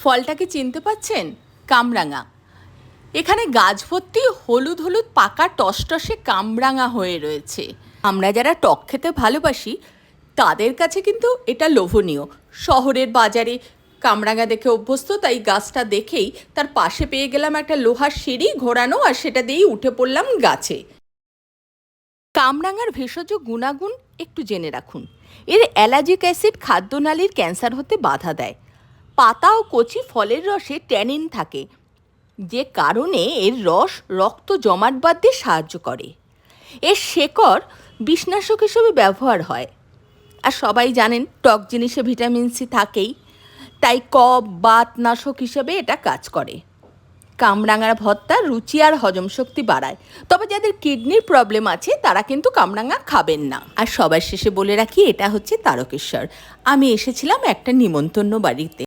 ফলটাকে চিনতে পাচ্ছেন? কামরাঙা। এখানে গাছ ভর্তি হলুদ হলুদ পাকা টসটসে কামরাঙা হয়ে রয়েছে। আমরা যারা টক খেতে ভালোবাসি তাদের কাছে কিন্তু এটা লোভনীয়। শহরের বাজারে কামরাঙা দেখে অভ্যস্ত, তাই গাছটা দেখেই তার পাশে পেয়ে গেলাম একটা লোহার সিঁড়ি ঘোরানো, আর সেটা দিয়েই উঠে পড়লাম গাছে। কামরাঙার ভেষজ গুণাগুণ একটু জেনে রাখুন। এর অ্যালার্জিক অ্যাসিড খাদ্যনালীর ক্যান্সার হতে বাধা দেয়। পাতা ও কচি ফলের রসে ট্যানিন থাকে, যে কারণে এর রস রক্ত জমাট বাঁধতে সাহায্য করে। এর শেকড় বিষনাশক হিসেবে ব্যবহার হয়। আর সবাই জানেন টক জিনিসে ভিটামিন সি থাকেই, তাই কফ বাত নাশক হিসেবে এটা কাজ করে। কামরাঙার ভর্তা রুচি আর হজম শক্তি বাড়ায়, তবে যাদের কিডনির প্রবলেম আছে তারা কিন্তু কামরাঙা খাবেন না। আর সবার শেষে বলে রাখি, এটা হচ্ছে তারকেশ্বর। আমি এসেছিলাম একটা নিমন্ত্রণ বাড়িতে।